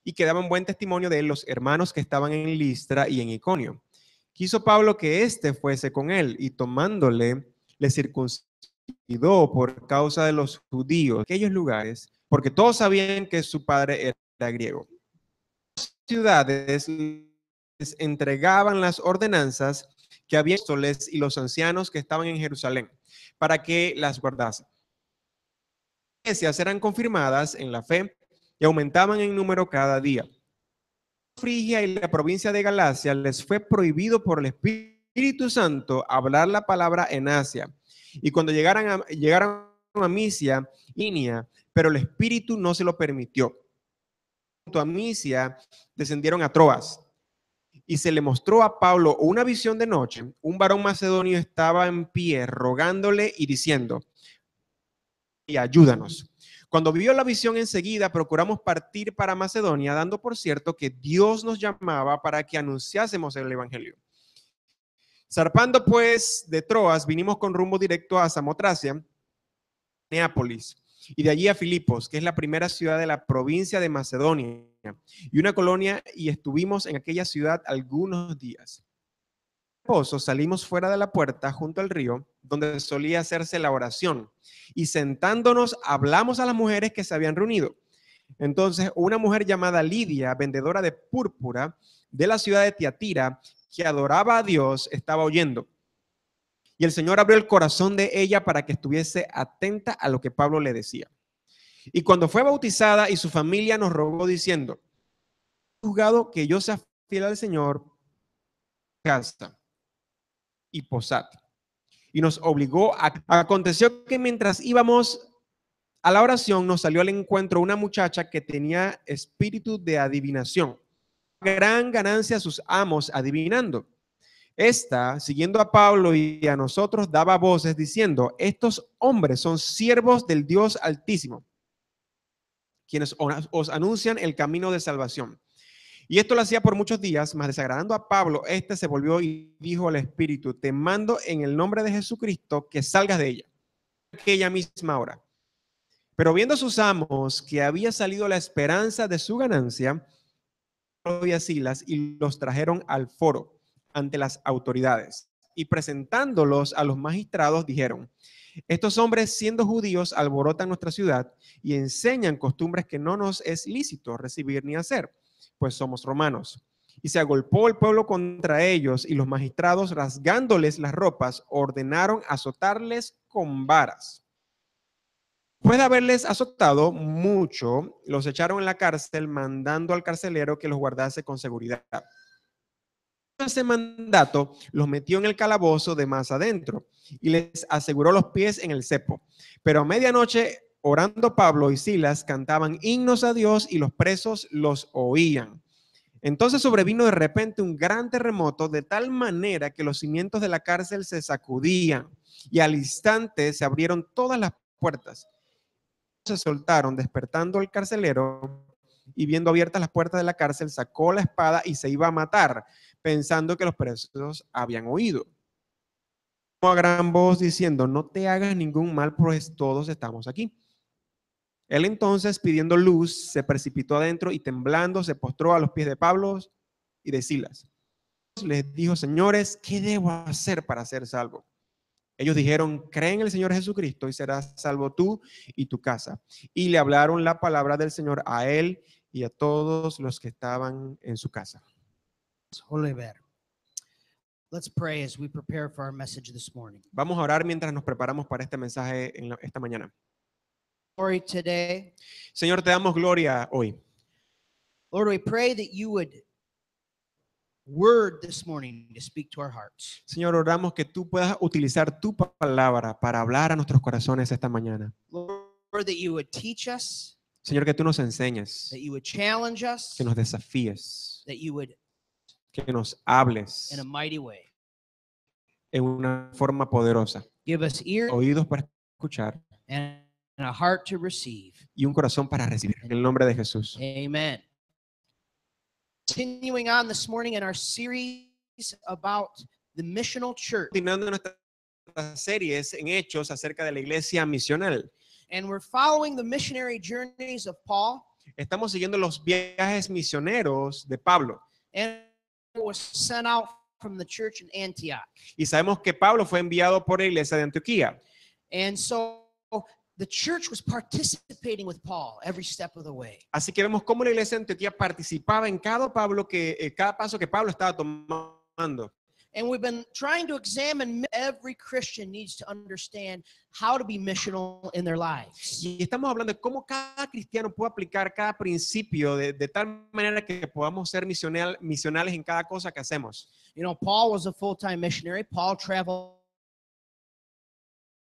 y que daban buen testimonio de él los hermanos que estaban en Listra y en Iconio. Quiso Pablo que éste fuese con él, y tomándole, le circuncidó por causa de los judíos de aquellos lugares, porque todos sabían que su padre era griego. Las ciudades les entregaban las ordenanzas que había apóstoles y los ancianos que estaban en Jerusalén, para que las guardasen. Las iglesias eran confirmadas en la fe y aumentaban en número cada día. Frigia y la provincia de Galacia les fue prohibido por el Espíritu Santo hablar la palabra en Asia. Y cuando llegaron a Misia, Inia, pero el Espíritu no se lo permitió. Junto a Misia descendieron a Troas. Y se le mostró a Pablo una visión de noche. Un varón macedonio estaba en pie rogándole y diciendo: y ayúdanos. Cuando vio la visión enseguida procuramos partir para Macedonia, dando por cierto que Dios nos llamaba para que anunciásemos el evangelio. Zarpando pues de Troas, vinimos con rumbo directo a Samotracia, Neápolis, y de allí a Filipos, que es la primera ciudad de la provincia de Macedonia, y una colonia, y estuvimos en aquella ciudad algunos días. Salimos fuera de la puerta junto al río donde solía hacerse la oración, y sentándonos hablamos a las mujeres que se habían reunido. Entonces una mujer llamada Lidia, vendedora de púrpura de la ciudad de Tiatira, que adoraba a Dios, estaba oyendo. Y el Señor abrió el corazón de ella para que estuviese atenta a lo que Pablo le decía. Y cuando fue bautizada y su familia nos rogó diciendo: juzgado que yo sea fiel al Señor, casa y posad. Y nos obligó a... Aconteció que mientras íbamos a la oración nos salió al encuentro una muchacha que tenía espíritu de adivinación. Gran ganancia a sus amos adivinando. Esta, siguiendo a Pablo y a nosotros, daba voces diciendo: estos hombres son siervos del Dios Altísimo, quienes os anuncian el camino de salvación. Y esto lo hacía por muchos días, mas desagradando a Pablo, este se volvió y dijo al espíritu: te mando en el nombre de Jesucristo que salgas de ella. Aquella misma hora. Pero viendo sus amos que había salido la esperanza de su ganancia, Pablo y a Silas, y los trajeron al foro ante las autoridades. Y presentándolos a los magistrados, dijeron: estos hombres, siendo judíos, alborotan nuestra ciudad y enseñan costumbres que no nos es lícito recibir ni hacer, pues somos romanos. Y se agolpó el pueblo contra ellos, y los magistrados, rasgándoles las ropas, ordenaron azotarles con varas. Después de haberles azotado mucho, los echaron en la cárcel, mandando al carcelero que los guardase con seguridad. Ese mandato los metió en el calabozo de más adentro y les aseguró los pies en el cepo. Pero a medianoche, orando, Pablo y Silas cantaban himnos a Dios y los presos los oían. Entonces sobrevino de repente un gran terremoto, de tal manera que los cimientos de la cárcel se sacudían, y al instante se abrieron todas las puertas. Se soltaron, despertando el carcelero, y viendo abiertas las puertas de la cárcel, sacó la espada y se iba a matar, pensando que los presos habían oído. A gran voz diciendo: no te hagas ningún mal, pues todos estamos aquí. Él entonces, pidiendo luz, se precipitó adentro y temblando se postró a los pies de Pablo y de Silas. Les dijo: señores, ¿qué debo hacer para ser salvo? Ellos dijeron: cree en el Señor Jesucristo y serás salvo tú y tu casa. Y le hablaron la palabra del Señor a él y a todos los que estaban en su casa. Let's pray as we prepare for our message this morning. Vamos a orar mientras nos preparamos para este mensaje esta mañana. Glory today. Señor, te damos gloria hoy. Lord, we pray that you would word this morning to speak to our hearts. Señor, oramos que tú puedas utilizar tu palabra para hablar a nuestros corazones esta mañana. Lord, that you would teach us. Señor, que tú nos enseñes, That you would challenge us. que nos desafíes, That you would que nos hables in a mighty way. en una forma poderosa. Give us ears Oídos para escuchar and a heart to receive. y un corazón para recibir. En el nombre de Jesús. Amen. Continuing on this morning in our series about the missional church. Continuando nuestras series en Hechos acerca de la iglesia misional. And we're following the missionary journeys of Paul. Estamos siguiendo los viajes misioneros de Pablo. And was sent out from the church in Antioch. Y sabemos que Pablo fue enviado por la iglesia de Antioquía. And so the church was participating with Paul every step of the way. Así que vemos cómo la iglesia de Antioquía participaba en cada paso que Pablo estaba tomando. And we've been trying to examine every Christian needs to understand how to be missional in their lives. Y estamos hablando de cómo cada cristiano puede aplicar cada principio de tal manera que podamos ser misionales en cada cosa que hacemos. You know, Paul was a full-time missionary. Paul traveled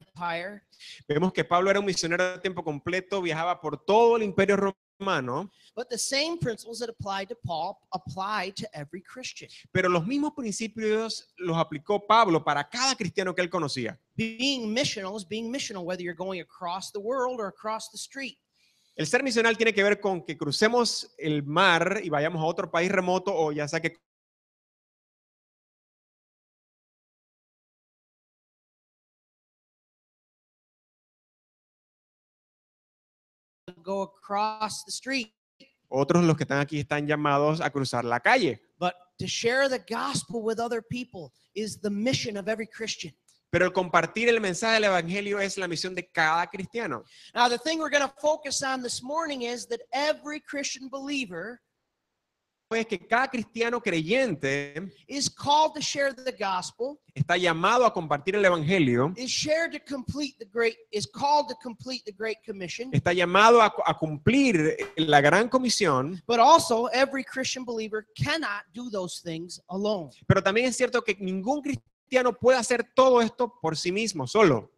empire. Vemos que Pablo era un misionero de tiempo completo, viajaba por todo el imperio romano. But the same principles that applied to Paul apply to every Christian. Pero los mismos principios los aplicó Pablo para cada cristiano que él conocía. Being missional is being missional, whether you're going across the world or across the street. El ser misional tiene que ver con que crucemos el mar y vayamos a otro país remoto o ya sea que Go across the street. otros los que están aquí están llamados a cruzar la calle. But to share the gospel with other people is the mission of every Christian. Pero el compartir el mensaje del evangelio es la misión de cada cristiano. Now, the thing we're going to focus on this morning is that every Christian believer Es que cada cristiano creyente is called to share the gospel, está llamado a compartir el evangelio, is called to complete the Great Commission. está llamado a cumplir la gran comisión, But also, every Christian believer cannot do those things alone. pero también es cierto que ningún cristiano puede hacer todo esto por sí mismo, solo.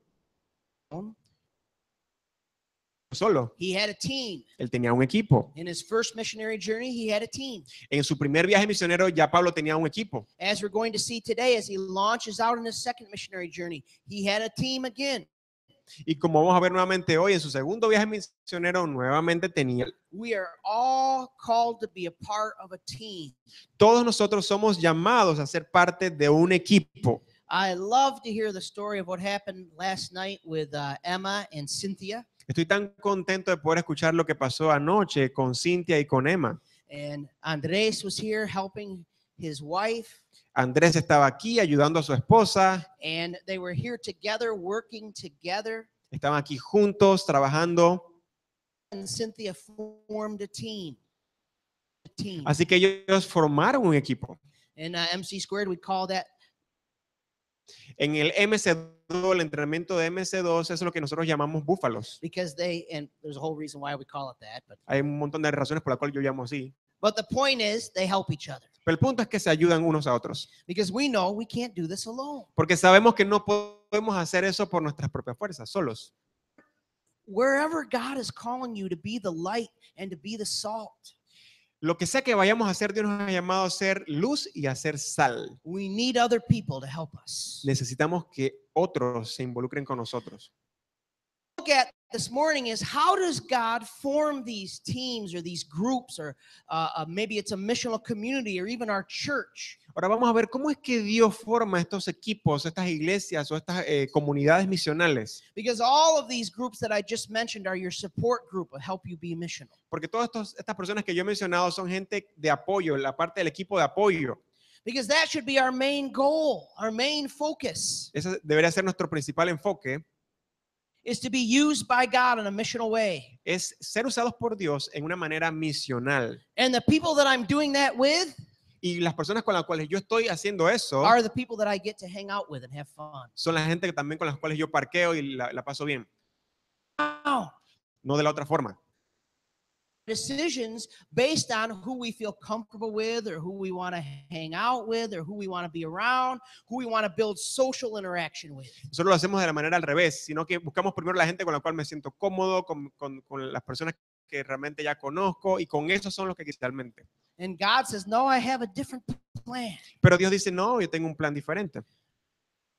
He had a team. Él tenía un equipo. In his first missionary journey, he had a team. En su primer viaje misionero ya Pablo tenía un equipo. As we're going to see today, as he launches out on his second missionary journey, he had a team again. Y como vamos a ver nuevamente hoy, en su segundo viaje misionero nuevamente tenía. We are all called to be a part of a team. Todos nosotros somos llamados a ser parte de un equipo. I love to hear the story of what happened last night with Emma and Cynthia. Estoy tan contento de poder escuchar lo que pasó anoche con Cynthia y con Emma. And Andres was here helping his wife. Andrés estaba aquí ayudando a su esposa. And they were here together, working together. Estaban aquí juntos, trabajando. And Cynthia formed a team. Así que ellos formaron un equipo. In MC Squared, we call that. En el MC2, el entrenamiento de MC2, eso es lo que nosotros llamamos búfalos. Because and there's a whole reason why we call it that. But Hay un montón de razones por las cuales yo llamo así. the point is, they help each other. Pero el punto es que se ayudan unos a otros. Because we know we can't do this alone. Porque sabemos que no podemos hacer eso por nuestras propias fuerzas, solos. Wherever God is calling you to be the light and to be the salt. Lo que sea que vayamos a hacer, Dios nos ha llamado a ser luz y a ser sal. We need other people to help us. Necesitamos que otros se involucren con nosotros. Look at this morning is how does God form these teams or these groups or maybe it's a missional community or even our church. Ahora vamos a ver cómo es que Dios forma estos equipos, estas iglesias o estas comunidades misionales. Because all of these groups that I just mentioned are your support group to help you be missional. Porque todas estas personas que yo he mencionado son gente de apoyo, la parte del equipo de apoyo. Because that should be our main goal, our main focus. Ese debería ser nuestro principal enfoque. Is to be used by God in a missional way. Es ser usados por Dios en una manera misional. And the people that I'm doing that with Y las personas con las cuales yo estoy haciendo eso are the people that I get to hang out with and have fun. son la gente que también con las cuales yo parqueo y la paso bien. Wow. No de la otra forma. Decisions based on who we feel comfortable with or who we want to hang out with or who we want to be around, who we want to build social interaction with. Nosotros lo hacemos de la manera al revés, sino que buscamos primero la gente con la cual me siento cómodo, con las personas que realmente ya conozco y con esos son los que realmente. And God says, no, I have a different plan. Pero Dios dice, no, yo tengo un plan diferente.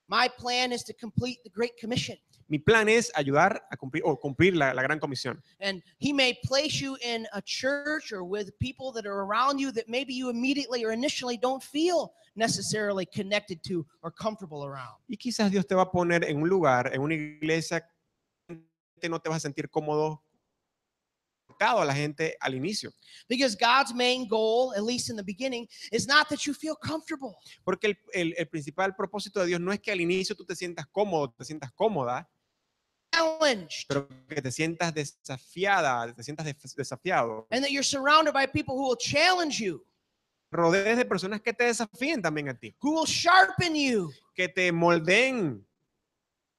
My plan is to complete the Great Commission. Mi plan es ayudar a cumplir la gran comisión. And he may place you in a church or with people that are around you that maybe you immediately or initially don't feel necessarily connected to or comfortable around. Y quizás Dios te va a poner en un lugar, en una iglesia, que no te vas a sentir cómodo conectado a la gente al inicio. Because God's main goal, at least in the beginning, is not that you feel comfortable. Porque el principal propósito de Dios no es que al inicio tú te sientas cómodo, te sientas cómoda, Challenged. pero que te sientas desafiada, te sientas desafiado. And that you're surrounded by people who will challenge you, Rodees de personas que te desafíen también a ti, who will sharpen you. que te moldeen,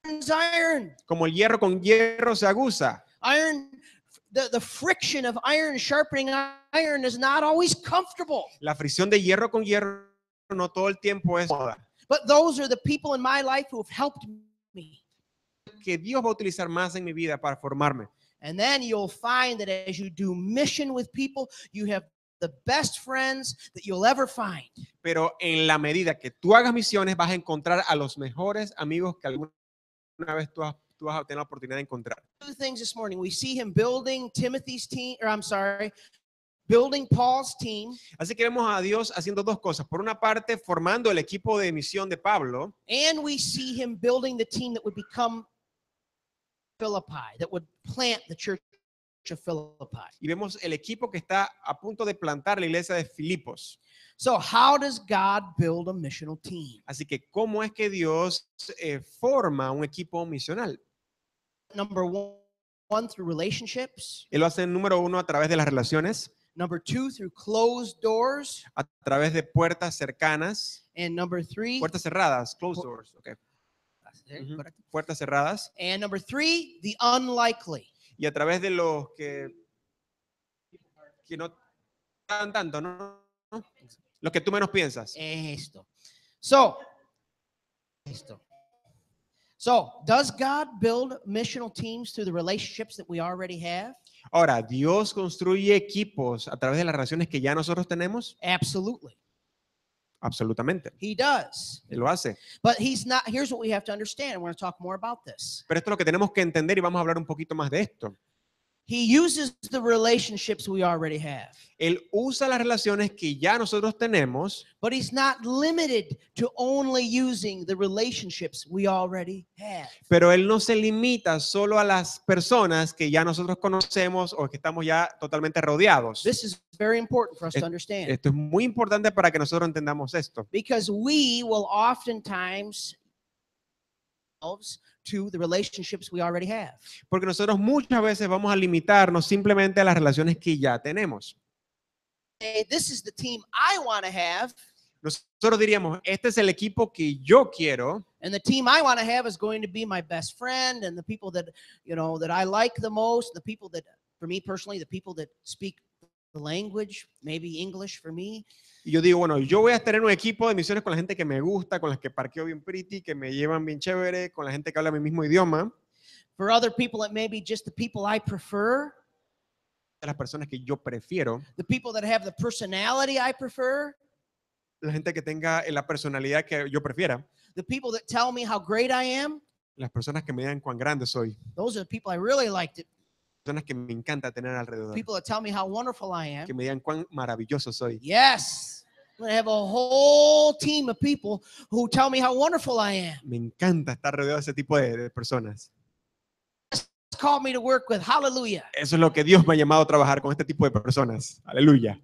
Iron. como el hierro con hierro se aguza. Iron, the friction of iron sharpening iron is not always comfortable. La fricción de hierro con hierro no todo el tiempo es cómoda. But those are the people in my life who have helped me. Que Dios va a utilizar más en mi vida para formarme. And then you'll find that as you do mission with people, you have the best friends that you'll ever find. Pero en la medida que tú hagas misiones, vas a encontrar a los mejores amigos que alguna vez tú vas a tener la oportunidad de encontrar. Two things this morning. We see him building Timothy's team, building Paul's team, Así que vemos a Dios haciendo dos cosas. Por una parte, formando el equipo de misión de Pablo, and we see him building the team that would become Philippi, that would plant the church of Philippi. y vemos el equipo que está a punto de plantar la iglesia de Filipos. So how does God build a missional team? Así que, ¿cómo es que Dios forma un equipo misional? Number one, through relationships. Él lo hace, número uno, a través de las relaciones, Number two, through closed doors. a través de puertas cercanas, And number three, puertas cerradas, closed doors, okay. Ujú. Puertas cerradas, and number three, the unlikely. y a través de los que no dan tanto, ¿no? Los que tú menos piensas. Esto. So, does God build missional teams through the relationships that we already have? Ahora, ¿Dios construye equipos a través de las relaciones que ya nosotros tenemos? Absolutely. Absolutamente. He does. Él lo hace. But he's not, here's what we have to understand. We're going to talk more about this. Pero esto es lo que tenemos que entender y vamos a hablar un poquito más de esto. He uses the relationships we already have. Él usa las relaciones que ya nosotros tenemos, But he's not limited to only using the relationships we already have. pero Él no se limita solo a las personas que ya nosotros conocemos o que estamos ya totalmente rodeados. This is very important for us to understand. Esto es muy importante para que nosotros entendamos esto. Because we will oftentimes to the relationships we already have. Porque nosotros muchas veces vamos a limitarnos simplemente a las relaciones que ya tenemos. Hey, this is the team I want to have, Nosotros diríamos, este es el equipo que yo quiero, and the team I want to have is going to be my best friend and the people that, that I like the most, the people that, for me personally, the people that speak the language, maybe English for me. y yo digo, bueno, yo voy a tener un equipo de misiones con la gente que me gusta, con las que parqueo bien pretty, que me llevan bien chévere, con la gente que habla mi mismo idioma. For other people, it may be just the people I prefer, De las personas que yo prefiero, the people that have the personality I prefer, la gente que tenga la personalidad que yo prefiera, the people that tell me how great I am. las personas que me digan cuán grande soy, Those are the people I really like, to, personas que me encanta tener alrededor, people that tell me how wonderful I am. que me digan cuán maravilloso soy. Yes. I'm going to have a whole team of people who tell me how wonderful I am. Me encanta estar rodeado de ese tipo de personas. It's called me to work with. Hallelujah. Eso es lo que Dios me ha llamado a trabajar con este tipo de personas. Aleluya.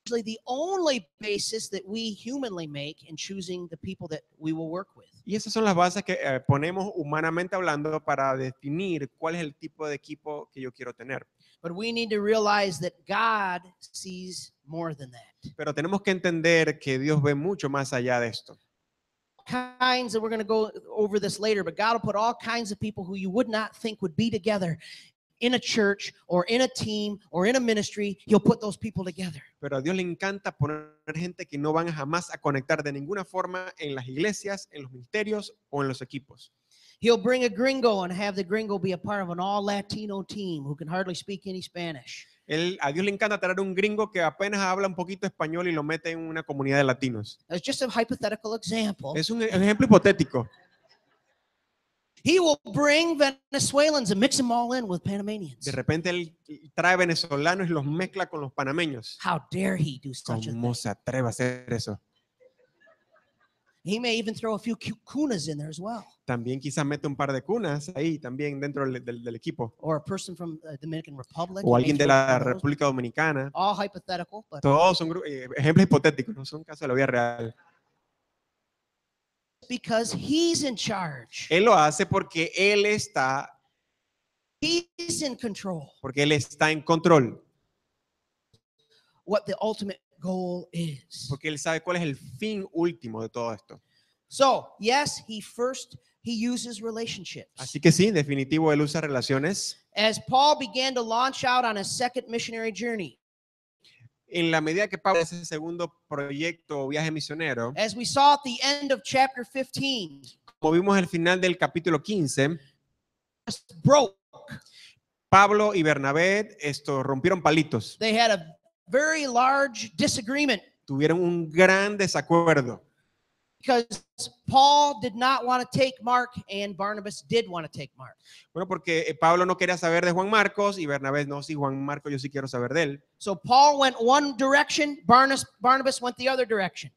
Actually, the only basis that we humanly make in choosing the people that we will work with. Y esas son las bases que ponemos humanamente hablando para definir cuál es el tipo de equipo que yo quiero tener. But we need to realize that God sees more than that. Pero tenemos que entender que Dios ve mucho más allá de esto. Kinds, and we're going to go over this later, but God will put all kinds of people who you would not think would be together in a church or in a team or in a ministry. He'll put those people together. Pero a Dios le encanta poner gente que no van jamás a conectar de ninguna forma en las iglesias, en los ministerios o en los equipos. He'll bring a gringo and have the gringo be a part of an all Latino team who can hardly speak any Spanish. A Dios le encanta traer un gringo que apenas habla un poquito español y lo mete en una comunidad de latinos. That's just a hypothetical example. Es un ejemplo hipotético. He will bring Venezuelans and mix them all in with Panamanians. De repente él trae venezolanos y los mezcla con los panameños. How dare he do such a ¿Cómo thing? se atreve a hacer eso? He may even throw a few kunas in there as well. También quizás mete un par de cunas ahí también dentro del equipo. Or a person from the Dominican Republic. O he may alguien de throw la one of those. República Dominicana. All hypothetical, but Todos son ejemplos hipotéticos, no son casos de la vida real. because he's in charge. Él lo hace porque él está He's in control. porque él está en control, What the ultimate goal is. porque él sabe cuál es el fin último de todo esto. So, yes, he uses relationships. Así que sí, en definitivo, él usa relaciones. As Paul began to launch out on a second missionary journey, En la medida que Pablo hace ese segundo proyecto o viaje misionero, as we saw at the end of chapter 15, como vimos al final del capítulo 15, just broke. Pablo y Bernabé rompieron palitos, They had a very large disagreement tuvieron un gran desacuerdo, because Paul did not want to take Mark and Barnabas did want to take Mark. bueno, porque Pablo no quería saber de Juan Marcos y Bernabé, no, sí, Juan Marcos, yo sí quiero saber de él. So Paul went one direction, Barnabas went the other direction.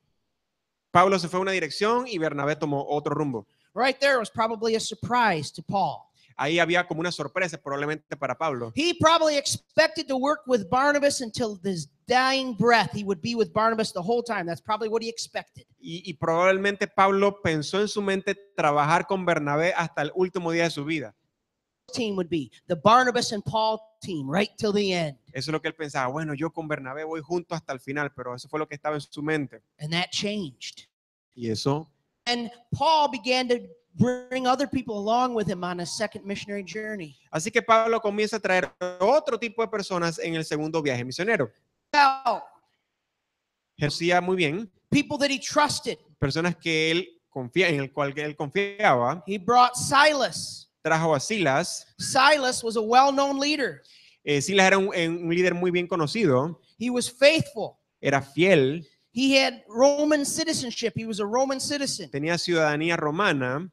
Pablo se fue a una dirección y Bernabé tomó otro rumbo. Right there was probably a surprise to Paul. Ahí había como una sorpresa probablemente para Pablo. He probably expected to work with Barnabas until his dying breath. He would be with Barnabas the whole time. That's probably what he expected. Y probablemente Pablo pensó en su mente trabajar con Bernabé hasta el último día de su vida. Team would be the Barnabas and Paul team right till the end. Eso es lo que él pensaba. Bueno, yo con Bernabé voy junto hasta el final, pero eso fue lo que estaba en su mente. And that changed. Y eso, And Paul began to bring other people along with him on a second missionary journey. así que Pablo comienza a traer otro tipo de personas en el segundo viaje misionero. Now, Conocía muy bien people that he trusted. personas que él confía, en el cual él confiaba. He brought Silas. Trajo a Silas. Silas was a well-known leader. Silas era un líder muy bien conocido. He was faithful. Era fiel. He had Roman citizenship. He was a Roman citizen. Tenía ciudadanía romana.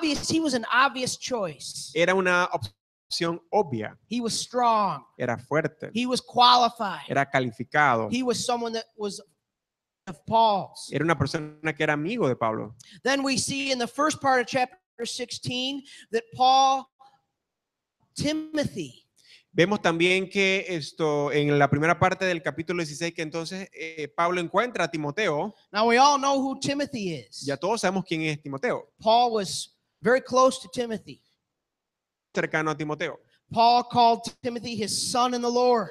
He was an obvious choice. Era una opción obvia. He was strong. Era fuerte. He was qualified. Era calificado. He was someone that was of Paul's. Era una persona que era amigo de Pablo. Then we see in the first part of chapter 16 that Paul, Timothy, Vemos también que en la primera parte del capítulo 16 que entonces Pablo encuentra a Timoteo. now we all know who Timothy is. Ya todos sabemos quién es Timoteo. Paul was very close to Timothy. Cercano a Timoteo. Paul called Timothy his son in the Lord.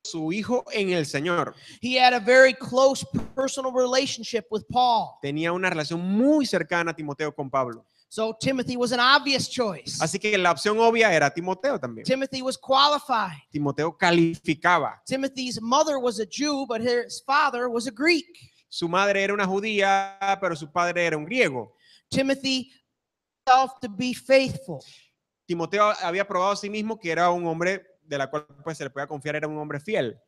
Su hijo en el Señor. He had a very close personal relationship with Paul. Tenía una relación muy cercana a Timoteo con Pablo. So Timothy was an obvious choice. Así que la opción obvia era Timoteo también. Timothy was qualified. Timoteo calificaba. Timothy's mother was a Jew, but his father was a Greek. Su madre era una judía, pero su padre era un griego. Timothy himself to be faithful. Timoteo había probado a sí mismo que era un hombre de la cual pues, se le podía confiar, era un hombre fiel.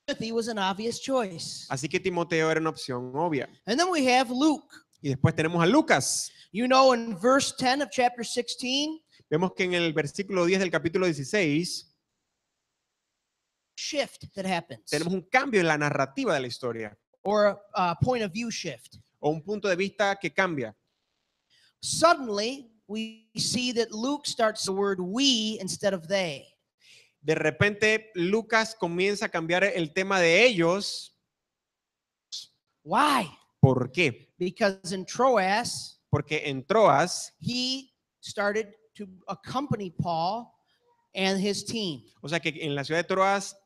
Timothy was an obvious choice. Así que Timoteo era una opción obvia. And then we have Luke. Y después tenemos a Lucas. You know, in verse 10 of chapter 16, Vemos que en el versículo 10 del capítulo 16 shift that happens, tenemos un cambio en la narrativa de la historia or a point of view shift. o un punto de vista que cambia. Suddenly, we see that Luke starts the word we instead of they. De repente Lucas comienza a cambiar el tema de ellos. Why? ¿Por qué? Because in Troas, Porque en Troas, he started to accompany Paul and his team. o sea que en la ciudad de Troas,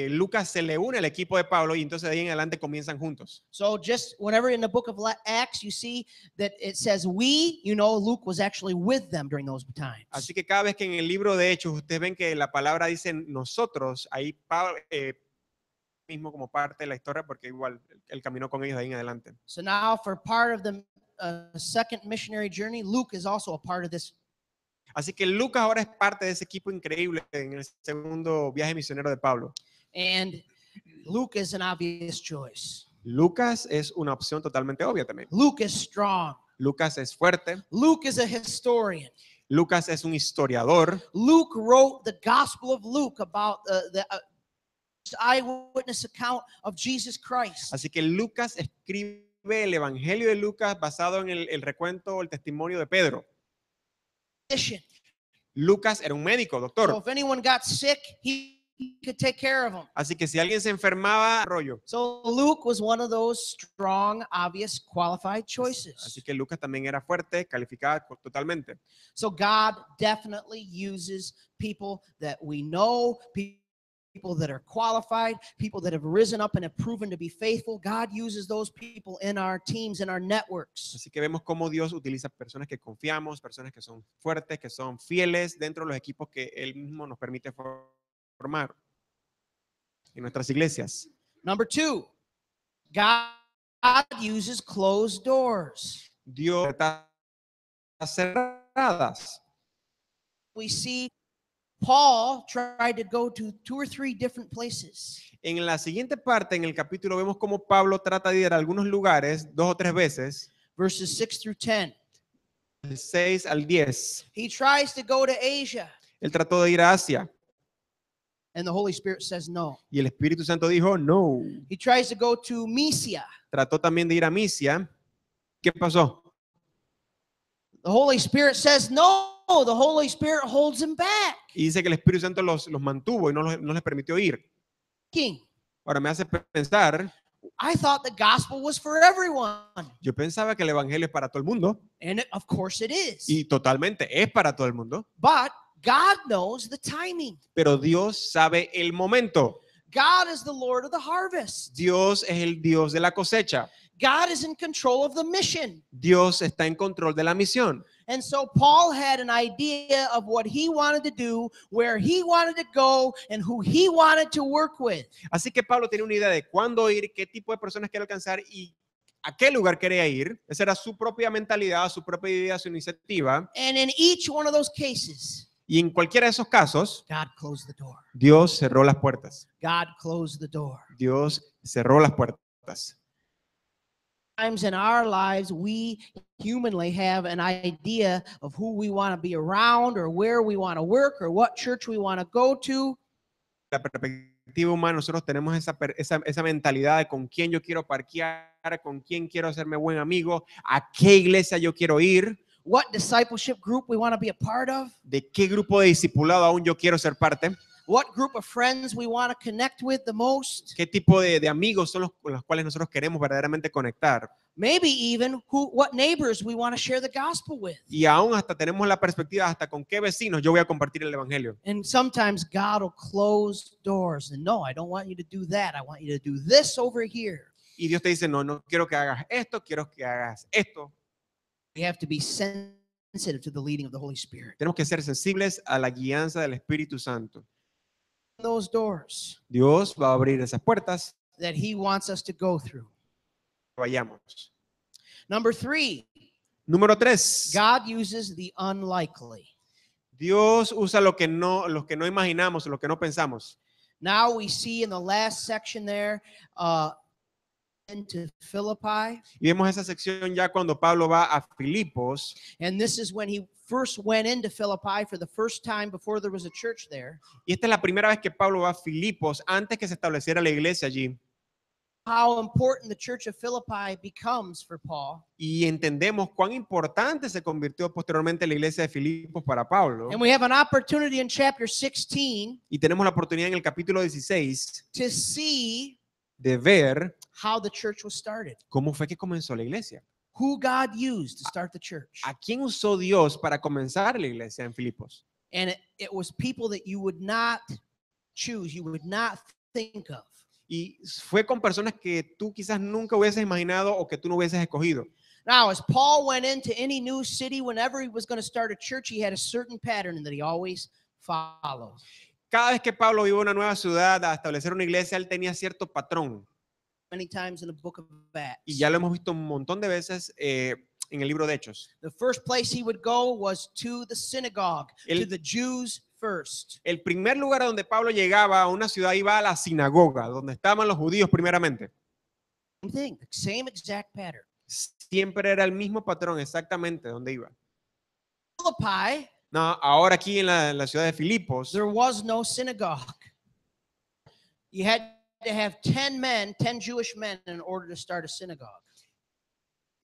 Lucas se le une al equipo de Pablo y entonces de ahí en adelante comienzan juntos. So just whenever in the book of Acts you see that it says we, you know Luke was actually with them during those times. Así que cada vez que en el libro de Hechos ustedes ven que la palabra dice nosotros, ahí Pablo mismo como parte de la historia porque igual él caminó con ellos de ahí en adelante. So now for part of the second missionary journey, Luke is also a part of this. Así que Lucas ahora es parte de ese equipo increíble en el segundo viaje misionero de Pablo. And Luke is an obvious choice. Lucas es una opción totalmente obvia también. Luke is strong. Lucas es fuerte. Luke is a historian. Lucas es un historiador. Luke wrote the Gospel of Luke about eyewitness account of Jesus Christ. Así que Lucas escribe el Evangelio de Lucas basado en el recuento o el testimonio de Pedro. Lucas era un médico, So doctor. if anyone got sick, he could take care of them. Así que si alguien se enfermaba, rollo. So Luke was one of those strong, obvious, qualified Así choices. que Lucas también era fuerte, calificada totalmente. So God definitely uses people that we know, people that are qualified, people that have risen up and have proven to be faithful. God uses those people in our teams, in our networks. Así que vemos cómo Dios utiliza personas que confiamos, personas que son fuertes, que son fieles dentro de los equipos que Él mismo nos permite formar en nuestras iglesias. Number 2, God uses closed doors. Dios está cerradas. We see Paul tried to go to 2 or 3 different places. En la siguiente parte, en el capítulo, vemos cómo Pablo trata de ir a algunos lugares 2 o 3 veces, Verses 6 through 10. del 6 al 10. He tries to go to Asia, Él trató de ir a Asia and the Holy Spirit says no. y el Espíritu Santo dijo no. He tries to go to Mysia. Trató también de ir a Misia. ¿Qué pasó? The Holy Spirit says no. The Holy Spirit holds him back. Y dice que el Espíritu Santo los mantuvo y no les permitió ir. King, Ahora me hace pensar, I thought the gospel was for everyone. yo pensaba que el Evangelio es para todo el mundo And of course it is. y totalmente es para todo el mundo, But God knows the timing. pero Dios sabe el momento. God is the Lord of the harvest. Dios es el Dios de la cosecha. God is in control of the mission. Dios está en control de la misión. And so Paul had an idea of what he wanted to do, where he wanted to go, and who he wanted to work with. Así que Pablo tiene una idea de cuándo ir, qué tipo de personas quiere alcanzar y a qué lugar quería ir. Esa era su propia mentalidad, su propia idea, su iniciativa. And in each one of those cases, Y en cualquiera de esos casos, God closed the door. Dios cerró las puertas. God closed the door. Dios cerró las puertas. Times in our lives, we humanly have an idea of who we want to be around, or where we want to work, or what church we want to go to. La perspectiva humana, nosotros tenemos esa mentalidad de con quién yo quiero parquear, con quién quiero hacerme buen amigo, a qué iglesia yo quiero ir, What discipleship group we want to be a part of, de qué grupo de discipulado aún yo quiero ser parte, what group of friends we want to connect with the most, qué tipo de amigos son con los cuales nosotros queremos verdaderamente conectar. maybe even what neighbors we want to share the gospel with. Y aún hasta tenemos la perspectiva hasta con qué vecinos yo voy a compartir el evangelio. And sometimes God will close doors and no, I don't want you to do that. I want you to do this over here. Y Dios te dice, no, no quiero que hagas esto, quiero que hagas esto. We have to be sensitive to the leading of the Holy Spirit. Tenemos que ser sensibles a la guianza del Espíritu Santo. Those doors Dios va a abrir esas puertas. that he wants us to go through. Vayamos. Number 3, Número 3. God uses the unlikely. Dios usa lo que no imaginamos, lo que no pensamos. Now we see in the last section there, into Philippi, Y vemos esa sección ya cuando Pablo va a Filipos. and this is when he first went into Philippi for the first time before there was a church there. Y esta es la primera vez que Pablo va a Filipos antes que se estableciera la iglesia allí. How important the church of Philippi becomes for Paul. Y entendemos cuán importante se convirtió posteriormente la iglesia de Filipos para Pablo. And we have an opportunity in chapter 16 Y tenemos la oportunidad en el capítulo 16 to see de ver how the church was started, cómo fue que comenzó la iglesia. who God used to start the church. ¿A quién usó Dios para comenzar la iglesia en Filipos? And it was people that you would not choose, you would not think of. Y fue con personas que tú quizás nunca hubieses imaginado o que tú no hubieses escogido. Now, as Paul went into any new city, whenever he was going to start a church, he had a certain pattern that he always followed. Cada vez que Pablo iba a una nueva ciudad a establecer una iglesia, él tenía cierto patrón. Many times in the book of Acts. Y ya lo hemos visto un montón de veces en el libro de Hechos. The first place he would go was to the synagogue, to the Jews first. El primer lugar a donde Pablo llegaba a una ciudad iba a la sinagoga, donde estaban los judíos primeramente. Same thing, the same exact pattern. Siempre era el mismo patrón, exactamente donde iba. Philippi, No, ahora aquí en la ciudad de Filipos, there was no synagogue. You had to have 10 men, 10 Jewish men, in order to start a synagogue.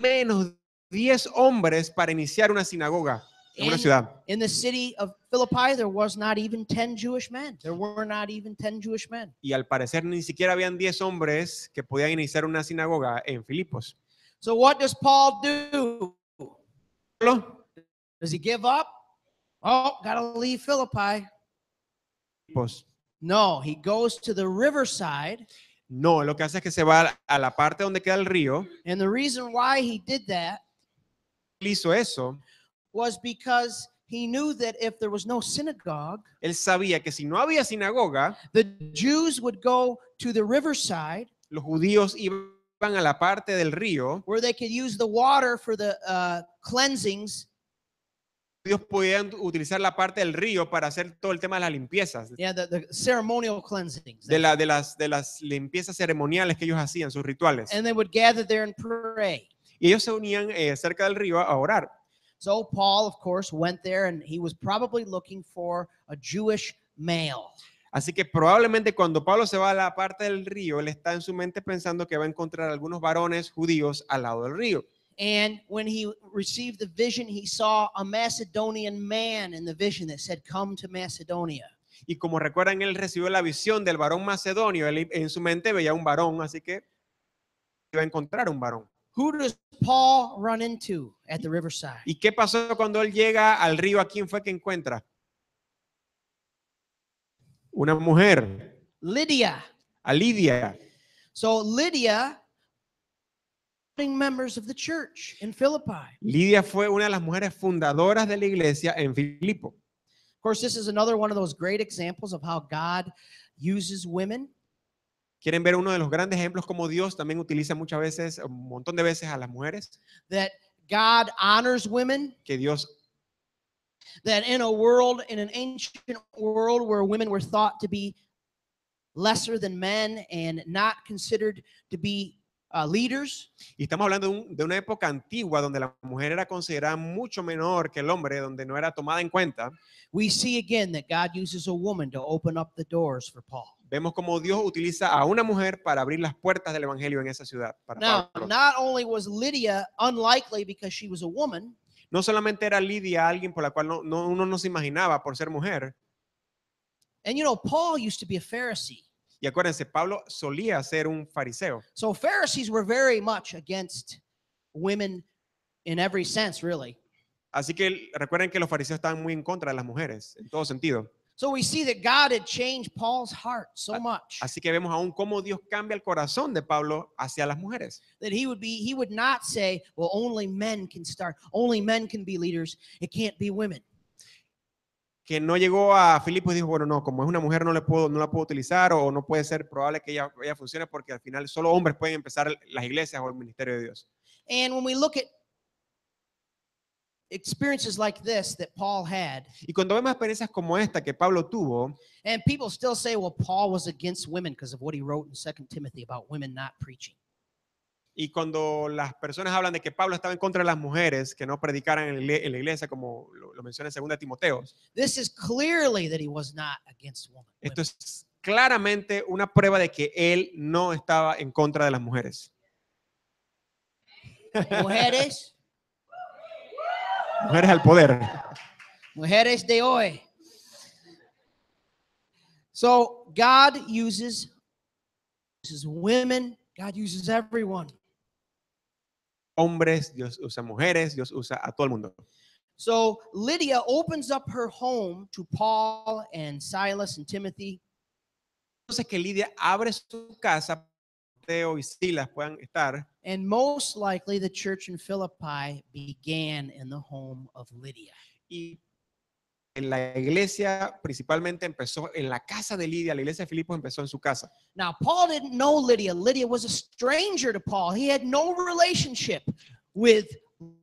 Menos 10 hombres para iniciar una sinagoga en una ciudad. In the city of Philippi, there was not even 10 Jewish men. There were not even 10 Jewish men. Y al parecer ni siquiera habían 10 hombres que podían iniciar una sinagoga en Filipos. So what does Paul do? Pablo, Does he give up? Oh, gotta leave Philippi. Filipos. No, he goes to the riverside. No, lo que hace es que se va a la parte donde queda el río. And the reason why he did that Él hizo eso. was because he knew that if there was no synagogue, Él sabía que si no había sinagoga, the Jews would go to the riverside los judíos iban a la parte del río. where they could use the water for the cleansings. Ellos podían utilizar la parte del río para hacer todo el tema de las limpiezas, Yeah, the ceremonial cleansings. de las limpiezas ceremoniales que ellos hacían, sus rituales. And they would gather there and pray. Y ellos se unían cerca del río a orar. So Paul, of course, went there, and he was probably looking for a Jewish male. Así que probablemente cuando Pablo se va a la parte del río, él está en su mente pensando que va a encontrar algunos varones judíos al lado del río. And when he received the vision, he saw a Macedonian man in the vision that said, "Come to Macedonia." Y como recuerdan, él recibió la visión del varón macedonio. Él en su mente veía un varón, así que iba a encontrar un varón. Who does Paul run into at the riverside? ¿Y qué pasó cuando él llega al río? ¿A quién fue que encuentra? Una mujer, Lydia. a Lidia. So Lydia, members of the church in Philippi. Lidia fue una de las mujeres fundadoras de la iglesia en Filipo. Of course, this is another one of those great examples of how God uses women. ¿Quieren ver uno de los grandes ejemplos como Dios también utiliza muchas veces, un montón de veces a las mujeres? That God honors women. Que Dios, That in a world, in an ancient world where women were thought to be lesser than men and not considered to be leaders. y estamos hablando de una época antigua donde la mujer era considerada mucho menor que el hombre, donde no era tomada en cuenta. We see again that God uses a woman to open up the doors for Paul. Vemos como Dios utiliza a una mujer para abrir las puertas del evangelio en esa ciudad. Para Now, Pablo. not only was Lydia unlikely because she was a woman, No solamente era Lidia alguien por la cual uno no se imaginaba por ser mujer. and you know, Paul used to be a Pharisee. Y acuérdense, Pablo solía ser un fariseo. So Pharisees were very much against women in every sense, really. Así que recuerden que los fariseos estaban muy en contra de las mujeres, en todo sentido. So we see that God had changed Paul's heart so much Así que vemos aún cómo Dios cambia el corazón de Pablo hacia las mujeres. that he would not say, well, only men can start, only men can be leaders, it can't be women. Que no llegó a Filipos y dijo, bueno, no, como es una mujer no la puedo utilizar o no puede ser probable que ella funcione porque al final solo hombres pueden empezar las iglesias o el ministerio de Dios. And when we look at experiences like this that Paul had, Y cuando vemos experiencias como esta que Pablo tuvo, and people still say, well, Paul was against women because of what he wrote in 2 Timothy about women not preaching. y cuando las personas hablan de que Pablo estaba en contra de las mujeres que no predicaran en la iglesia, como lo menciona en 2 Timoteo, This is clearly that he was not against women. esto es claramente una prueba de que él no estaba en contra de las mujeres. Mujeres, Mujeres al poder. mujeres de hoy. So God uses women, God uses everyone. Hombres, Dios usa mujeres, Dios usa a todo el mundo. So Lydia opens up her home to Paul and Silas and Timothy. Entonces que Lidia abre su casa para que Timoteo y Silas puedan estar. And most likely the church in Philippi began in the home of Lydia. Y en la iglesia principalmente empezó en la casa de Lidia. La iglesia de Filipos empezó en su casa. Now, Paul didn't know Lydia. Lydia was a stranger to Paul. He had no relationship with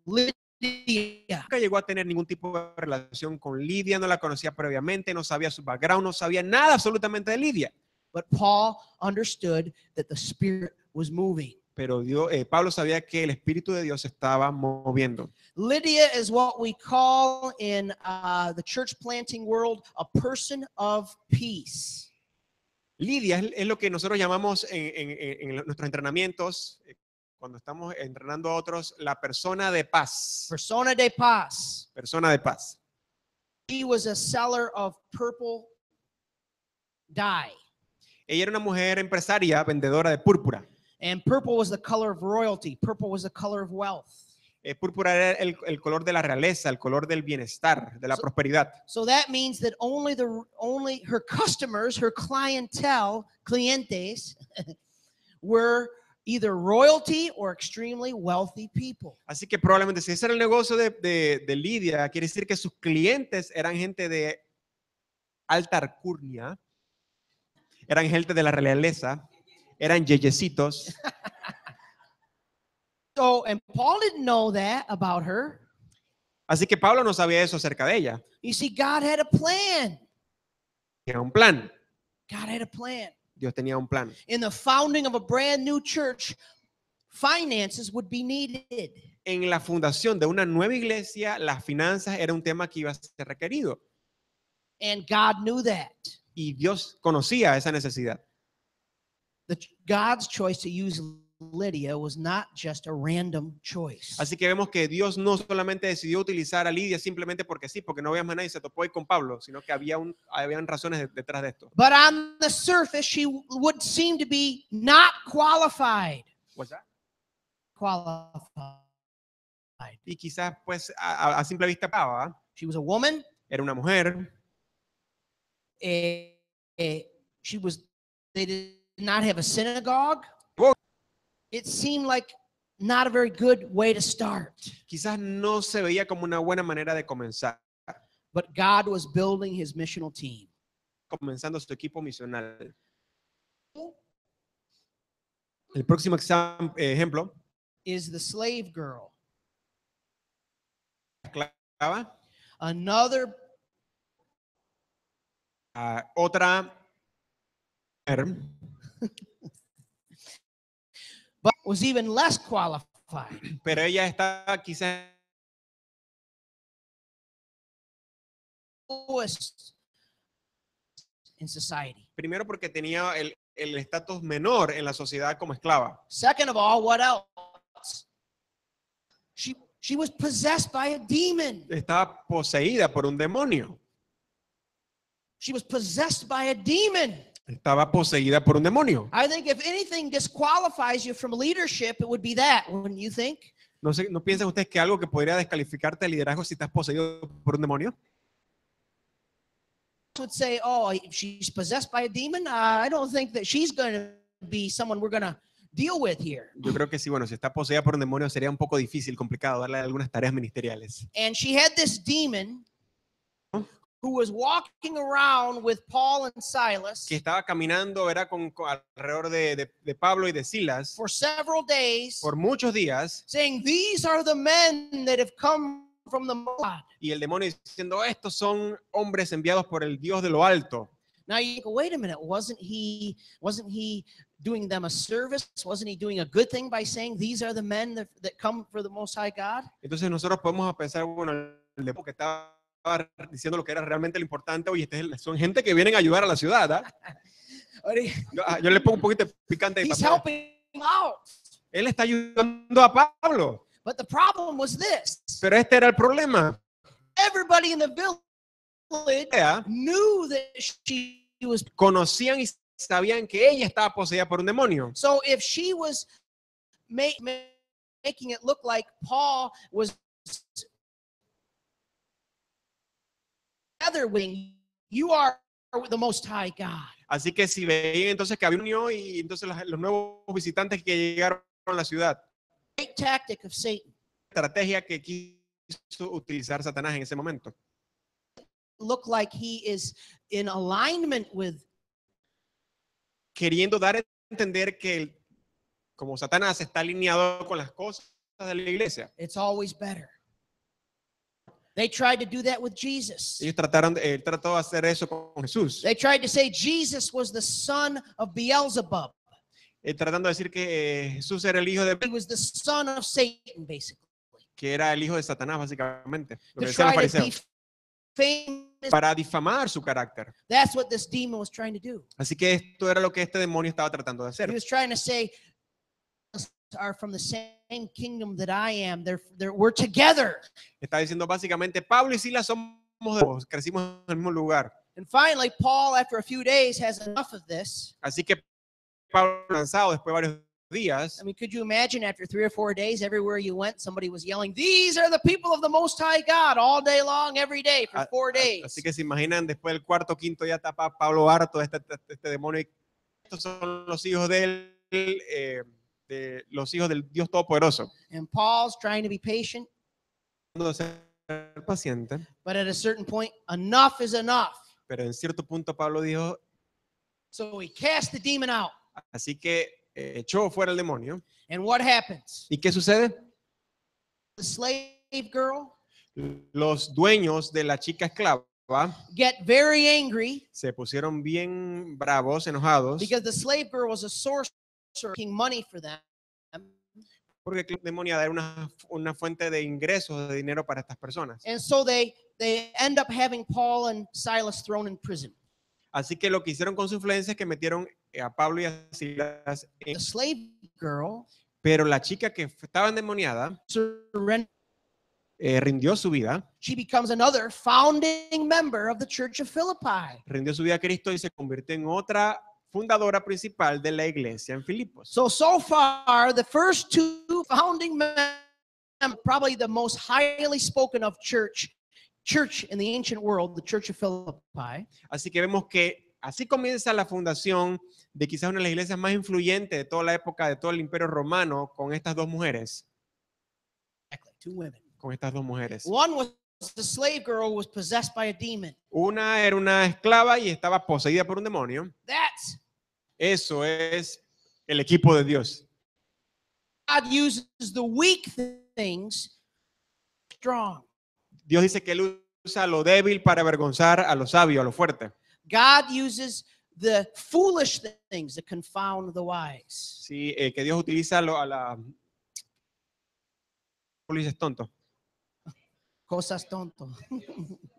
Lydia. Nunca llegó a tener ningún tipo de relación con Lidia, no la conocía previamente, no sabía su background, no sabía nada absolutamente de Lidia. But Paul understood that the Spirit was moving. Pero Pablo sabía que el Espíritu de Dios se estaba moviendo. Lydia is what we call in the church planting world a person of peace. Lidia es lo que nosotros llamamos en nuestros entrenamientos, cuando estamos entrenando a otros, la persona de paz. Persona de paz. Persona de paz. She was a seller of purple dye. Ella era una mujer empresaria, vendedora de púrpura. And purple was the color of royalty. Purple was the color of wealth. Púrpura era el color de la realeza, el color del bienestar, de la prosperidad. So that means that only her customers, her clientes, were either royalty or extremely wealthy people. Así que probablemente si ese era el negocio de Lidia, quiere decir que sus clientes eran gente de alta alcurnia, eran gente de la realeza, eran yeyecitos. So, and Paul didn't know that about her. Así que Pablo no sabía eso acerca de ella. You see, God had a plan. Tenía un plan. God had a plan. Dios tenía un plan. In the founding of a brand new church, finances would be needed. En la fundación de una nueva iglesia, las finanzas era un tema que iba a ser requerido. And God knew that. Y Dios conocía esa necesidad. God's choice to use Lydia was not just a random choice. Así que vemos que Dios no solamente decidió utilizar a Lidia simplemente porque sí, porque no había más nadie, se topó ahí con Pablo, sino que habían razones detrás de esto. But on the surface, she would seem to be not qualified. What's that? Qualified. Y quizás pues a simple vista pava, She was a woman. era una mujer. They did not have a synagogue. Oh. It seemed like not a very good way to start. Quizás no se veía como una buena manera de comenzar. But God was building his missional team. Comenzando su equipo misional. El próximo ejemplo Is the slave girl. Esclava. Another Otra mujer, but was even less qualified. pero ella está quizás In society. primero porque tenía el estatus menor en la sociedad como esclava. Second of all, what else? She was possessed by a demon. Estaba poseída por un demonio. She was possessed by a demon. Estaba poseída por un demonio. I think if anything disqualifies you from leadership, it would be that, wouldn't you think? ¿No piensan ustedes que algo que podría descalificarte de liderazgo si estás poseído por un demonio? Would say, oh, if she's possessed by a demon, I don't think that she's going to be someone we're going to deal with here. Yo creo que sí, bueno, si está poseída por un demonio sería un poco difícil, complicado darle algunas tareas ministeriales. And she had this demon who was walking around with Paul and Silas Que estaba caminando, era alrededor de Pablo y de Silas for several days, por muchos días, saying, these are the men that have come from the God. y el demonio diciendo, estos son hombres enviados por el Dios de lo alto. Now you go, wait a minute, wasn't he doing them a service? Wasn't he doing a good thing by saying these are the men that come for the Most High God? Entonces nosotros podemos pensar, bueno, el demonio que estaba diciendo lo que era realmente lo importante, oye, son gente que vienen a ayudar a la ciudad, ¿ah? Yo le pongo un poquito de picante ahí. He's helping out. Él está ayudando a Pablo. But the problem was this. Pero este era el problema. Everybody in the village knew that she was. Conocían y sabían que ella estaba poseída por un demonio. So if she was making it look like Paul was together with, you are the Most High God. Así que si veían entonces que había un unión y entonces los nuevos visitantes que llegaron a la ciudad. Great tactic of Satan. Estrategia que quiso utilizar Satanás en ese momento. Look like he is in alignment with. Queriendo dar a entender que como Satanás está alineado con las cosas de la iglesia. It's always better. They tried to do that with Jesus. Ellos trató de hacer eso con Jesús. They tried to say Jesus was the son of Beelzebub. Tratando de decir que Jesús era el hijo de, He was the son of Satan, basically. que era el hijo de Satanás, básicamente. Lo que To decían los try to fariseos. famous. para difamar su carácter. That's what this demon was trying to do. Así que esto era lo que este demonio estaba tratando de He hacer. was trying to say, are from the same kingdom that I am. We're together. Está diciendo básicamente, Pablo y Silas somos dos, crecimos en el mismo lugar. And finally, Paul, after a few days, has enough of this. Así que Pablo, lanzado después de varios días, I mean, could you imagine after 3 or 4 days, everywhere you went, somebody was yelling, "These are the people of the Most High God," all day long, every day for 4 days. así que se imaginan, después del cuarto o quinto ya está Pablo harto de este demonio. Estos son los hijos de los hijos del Dios Todopoderoso. And Paul's trying to be patient, Ser paciente, but at a certain point, enough is enough. pero en cierto punto Pablo dijo, So he cast the demon out. así que echó fuera el demonio. And what happens? ¿Y qué sucede? The slave girl Los dueños de la chica esclava get very angry se pusieron bien bravos, enojados, because the slave girl was a sorcerer making money for them. porque la demoniada era una fuente de ingresos, de dinero para estas personas. And so they end up having Paul and Silas thrown in prison. Así que lo que hicieron con su influencia es que metieron a Pablo y a Silas, The slave girl pero la chica que estaba endemoniada surrendered. rindió su vida, She becomes another founding member of the Church of Philippi. rindió su vida a Cristo y se convirtió en otra fundadora principal de la iglesia en Filipos. So far, the first two founding members, probably the most highly spoken of church in the ancient world, the Church of Philippi. Así que vemos que así comienza la fundación de quizás una de las iglesias más influyentes de toda la época, de todo el imperio romano, con estas dos mujeres. Exactly, 2 women. Con estas dos mujeres. One was the slave girl who was possessed by a demon. Una era una esclava y estaba poseída por un demonio. That's Eso es el equipo de Dios. God uses the weak things strong. Dios dice que Él usa lo débil para avergonzar a lo sabio, a lo fuerte. God uses the foolish things to confound the wise. Sí, que Dios utiliza es tonto, Cosas tonto.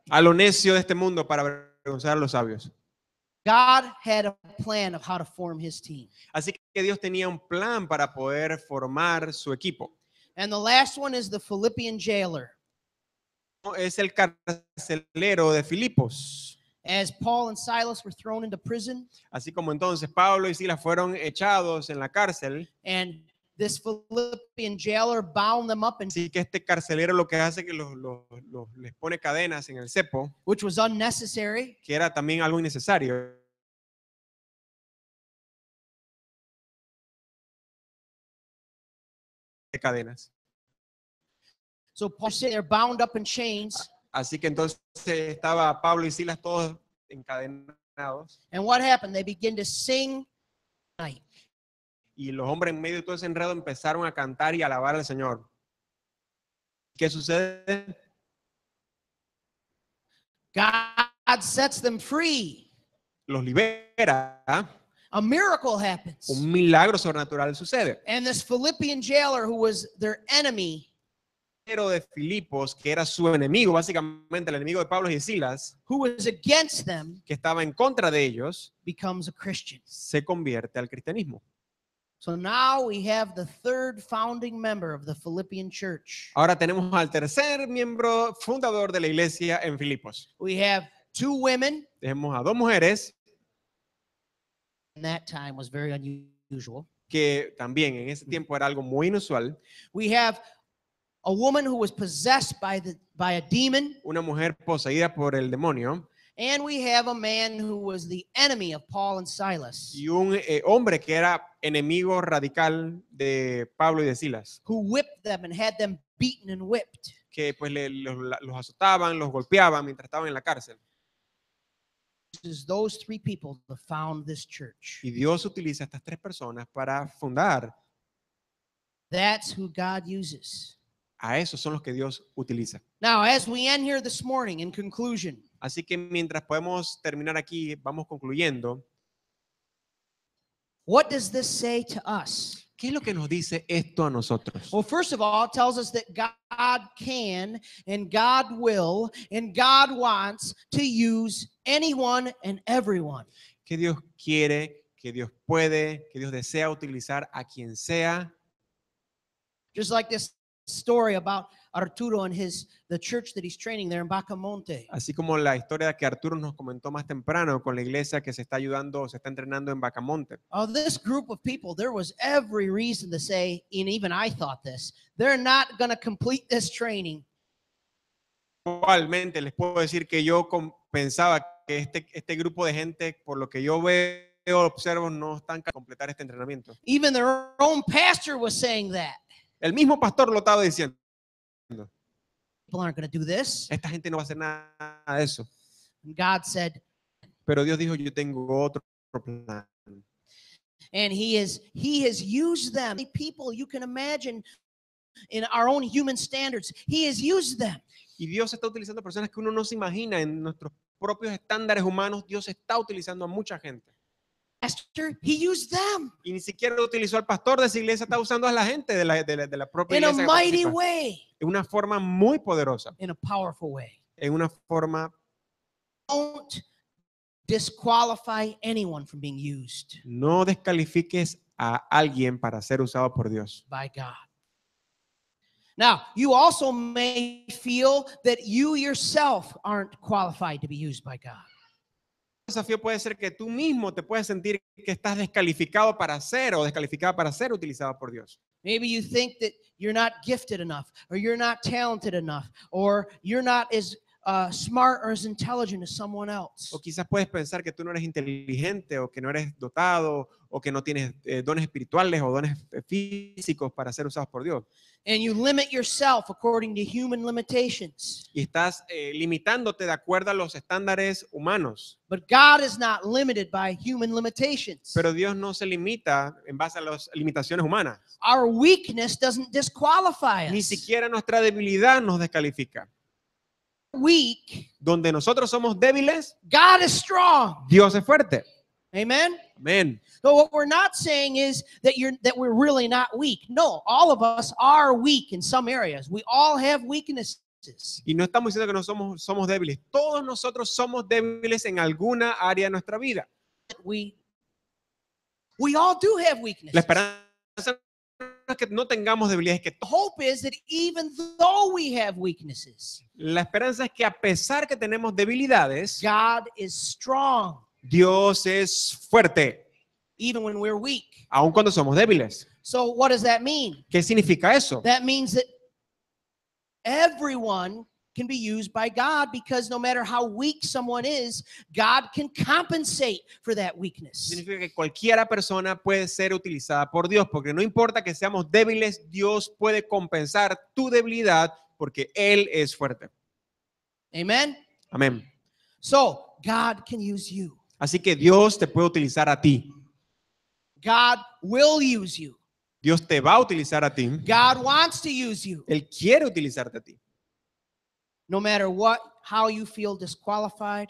a lo necio de este mundo para avergonzar a los sabios. God had a plan of how to form his team. Así que Dios tenía un plan para poder formar su equipo. And the last one is the Philippian jailer. Es el carcelero de Filipos. As Paul and Silas were thrown into prison, Así como entonces Pablo y Silas fueron echados en la cárcel, and this Philippian jailer bound them up, and así que este carcelero lo que hace es que les pone cadenas en el cepo, which was unnecessary. que era también algo innecesario. De cadenas. So Paul sitting there bound up in chains. Así que entonces estaba Pablo y Silas todos encadenados. And what happened? They begin to sing night. Y los hombres en medio de todo ese enredo empezaron a cantar y a alabar al Señor. ¿Qué sucede? God sets them free. Los libera. A miracle happens. Un milagro sobrenatural sucede. And this Philippian jailer, who was their enemy, Pero de Filipos, que era su enemigo, básicamente el enemigo de Pablo y de Silas, who was against them, que estaba en contra de ellos, becomes a Christian. se convierte al cristianismo. So now we have the third founding member of the Philippian church. Ahora tenemos al tercer miembro fundador de la iglesia en Filipos. We have 2 women, Tenemos a 2 mujeres and that time was very unusual. que también en ese tiempo era algo muy inusual. We have a woman who was possessed by a demon, Una mujer poseída por el demonio and we have a man who was the enemy of Paul and Silas, y un hombre que era enemigo radical de Pablo y de Silas, who whipped them and had them beaten and whipped. que pues los azotaban, los golpeaban mientras estaban en la cárcel. Uses those 3 people to found this church. Y Dios utiliza a estas 3 personas para fundar. That's who God uses. A esos son los que Dios utiliza. Now, as we end here this morning, in conclusion, Así que mientras podemos terminar aquí, vamos concluyendo. what does this say to us? ¿Qué es lo que nos dice esto a nosotros? Well, first of all, it tells us that God can and God will and God wants to use anyone and everyone. Que Dios quiere, que Dios puede, que Dios desea utilizar a quien sea. Just like this story about Arturo and the church that he's training there in Bacamonte. Así como la historia que Arturo nos comentó más temprano con la iglesia que se está ayudando, se está entrenando en Bacamonte. This group of people, there was every reason to say, and even I thought this, they're not going to complete this training. Igualmente les puedo decir que yo pensaba que este grupo de gente, por lo que yo veo, observo, no están para completar este entrenamiento. Even their own pastor was saying that. El mismo pastor lo estaba diciendo. People aren't going to do this. Esta gente no va a hacer nada de eso. And God said, Pero Dios dijo, yo tengo otro plan. and he has used them. People you can imagine in our own human standards. He has used them. Y Dios está utilizando personas que uno no se imagina en nuestros propios estándares humanos. Dios está utilizando a mucha gente. Pastor, he used them Y ni siquiera utilizó al pastor de esa iglesia, está usando a la gente de la propia in a iglesia. que mighty participa. way, En una forma muy poderosa. in a powerful way. En una forma, Don't disqualify anyone from being used no descalifiques a alguien para ser usado por Dios. by God. Now, you also may feel that you yourself aren't qualified to be used by God. El desafío puede ser que tú mismo te puedes sentir que estás descalificado para ser o descalificada para ser utilizado por Dios. Maybe you think that you're not gifted enough, or you're not talented enough, or you're not as smart or as intelligent as someone else. O quizás puedes pensar que tú no eres inteligente o que no eres dotado o que no tienes dones espirituales o dones físicos para ser usados por Dios. And you limit yourself according to human limitations. Y estás limitándote de acuerdo a los estándares humanos. But God is not limited by human limitations. Pero Dios no se limita en base a las limitaciones humanas. Our weakness doesn't disqualify Ni us. siquiera nuestra debilidad nos descalifica. Weak, Donde nosotros somos débiles, God is strong. Dios es fuerte. Amen. Amén. So what we're not saying is that we're really not weak. No, all of us are weak in some areas. We all have weaknesses. Y no estamos diciendo que no somos débiles. Todos nosotros somos débiles en alguna área de nuestra vida. We all do have La weaknesses. esperanza no es que no tengamos debilidades, que The hope is that even though we have weaknesses, la esperanza es que a pesar que tenemos debilidades, God is strong Dios es fuerte, even when we're weak. aun cuando somos débiles. So what does that mean? ¿Qué significa eso? That means that everyone can be used by God, because no matter how weak someone is, God can compensate for that weakness. Significa que cualquiera persona puede ser utilizada por Dios, porque no importa que seamos débiles, Dios puede compensar tu debilidad porque Él es fuerte. Amen? Amén. So God can use you. Así que Dios te puede utilizar a ti. God will use you. Dios te va a utilizar a ti. God wants to use you. Él quiere utilizarte a ti. No matter how you feel disqualified.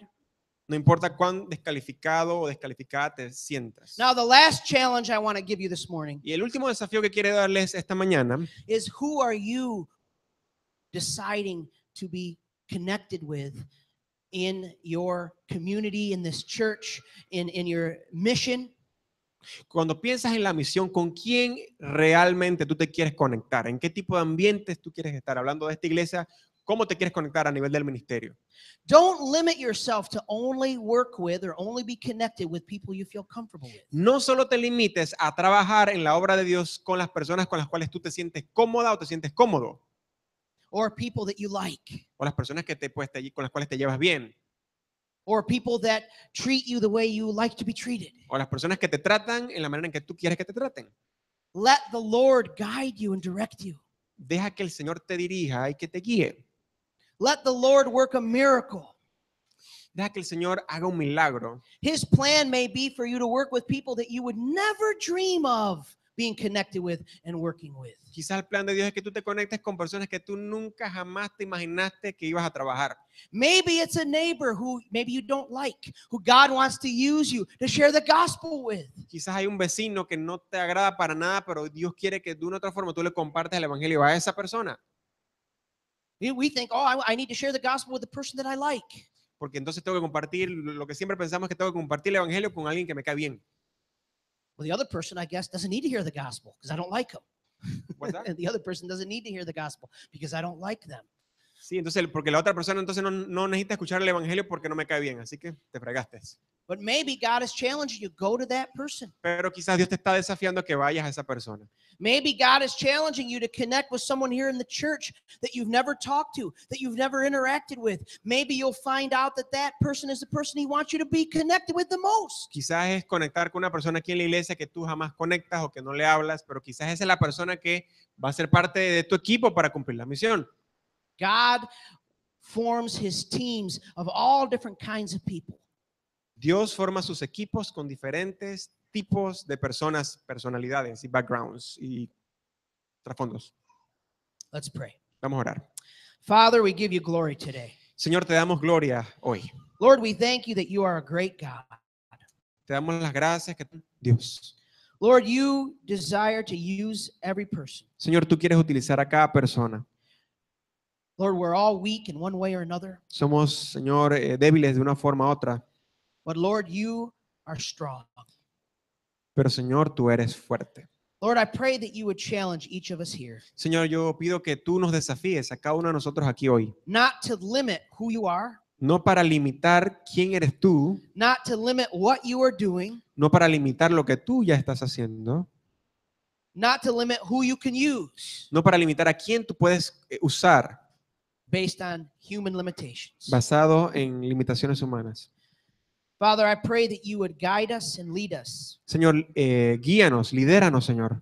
No importa cuán descalificado o descalificada te sientas. Now, the last challenge I want to give you this morning Y el último desafío que quiero darles esta mañana is, who are you deciding to be connected with in your community, in this church, in your mission? cuando piensas en la misión, ¿con quién realmente tú te quieres conectar? ¿En qué tipo de ambientes tú quieres estar? Hablando de esta iglesia, ¿cómo te quieres conectar a nivel del ministerio? Don't limit yourself to only work with or only be connected with people you feel comfortable with. No solo te limites a trabajar en la obra de Dios con las personas con las cuales tú te sientes cómoda o te sientes cómodo, Or people that you like. o las personas que con las cuales te llevas bien, Or people that treat you the way you like to be treated. o las personas que te tratan en la manera en que tú quieres que te traten. Let the Lord guide you and direct you. Deja que el Señor te dirija y que te guíe. Let the Lord work a miracle. Deja que el Señor haga un milagro. His plan may be for you to work with people that you would never dream of being connected with and working with. Quizás el plan de Dios es que tú te conectes con personas que tú nunca jamás te imaginaste que ibas a trabajar. Maybe it's a neighbor who maybe you don't like, who God wants to use you to share the gospel with. Quizás hay un vecino que no te agrada para nada, pero Dios quiere que de una u otra forma tú le compartas el evangelio a esa persona. We think, oh, I need to share the gospel with the person that I like. Porque entonces tengo que compartir, lo que siempre pensamos es que tengo que compartir el evangelio con alguien que me cae bien. Well, the other person, I guess, doesn't need to hear the gospel because I don't like them. What's that? And the other person doesn't need to hear the gospel because I don't like them. Sí, entonces, porque la otra persona entonces no necesita escuchar el evangelio porque no me cae bien, así que te fregaste. But maybe God is challenging you, go to that person. Pero quizás Dios te está desafiando a que vayas a esa persona. Maybe God is challenging you to connect with someone here in the church that you've never talked to, that you've never interacted with. Maybe you'll find out that that person is the person He wants you to be connected with the most. Quizás es conectar con una persona aquí en la iglesia que tú jamás conectas o que no le hablas, pero quizás esa es la persona que va a ser parte de tu equipo para cumplir la misión. God forms His teams of all different kinds of people. Dios forma sus equipos con diferentes tipos de personas, personalidades y backgrounds y trasfondos. Let's pray. Vamos a orar. Father, we give you glory today. Señor, te damos gloria hoy. Lord, we thank you that you are a great God. Te damos las gracias que Dios. Lord, you desire to use every person. Señor, tú quieres utilizar a cada persona. Lord, we're all weak in one way or another, Somos, Señor, débiles de una forma u otra, but Lord, you are strong. pero Señor, tú eres fuerte. Lord, I pray that you would challenge each of us here, Señor, yo pido que tú nos desafíes a cada uno de nosotros aquí hoy, not to limit who you are, no para limitar quién eres tú, not to limit what you are doing, no para limitar lo que tú ya estás haciendo, not to limit who you can use no para limitar a quién tú puedes usar based on human limitations. basado en limitaciones humanas. Father, I pray that you would guide us and lead us Señor, guíanos, lidéranos, Señor,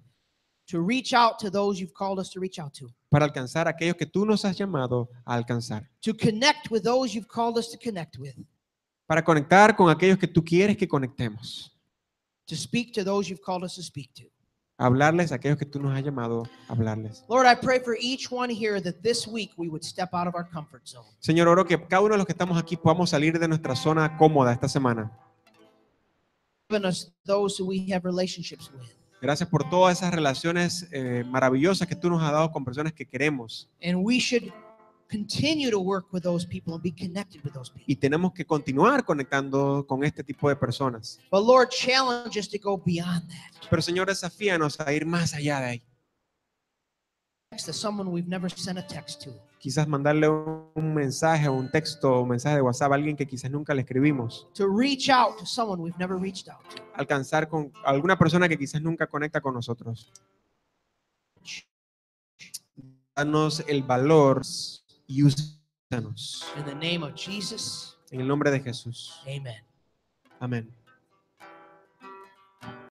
to reach out to those you've called us to reach out to, para alcanzar a aquellos que tú nos has llamado a alcanzar, to connect with those you've called us to connect with, para conectar con aquellos que tú quieres que conectemos, to speak to those you've called us to speak to. hablarles a aquellos que tú nos has llamado a hablarles. Lord, I pray for each one here that this week we would step out of our comfort zone. Señor, oro que cada uno de los que estamos aquí podamos salir de nuestra zona cómoda esta semana. Given us those who we have relationships with. Gracias por todas esas relaciones maravillosas que tú nos has dado con personas que queremos. And we should continue to work with those people and be connected with those people. Y tenemos que continuar conectando con este tipo de personas. But Lord, challenge us to go beyond that. Pero Señor, desafíanos a ir más allá de ahí. Text to someone we've never sent a text to. Quizás mandarle un mensaje, un texto, un mensaje de WhatsApp a alguien que quizás nunca le escribimos. To reach out to someone we've never reached out to. Alcanzar con alguna persona que quizás nunca conecta con nosotros. Danos el valor y úsanos. In the name of Jesus, En el nombre de Jesús. amen. Amén.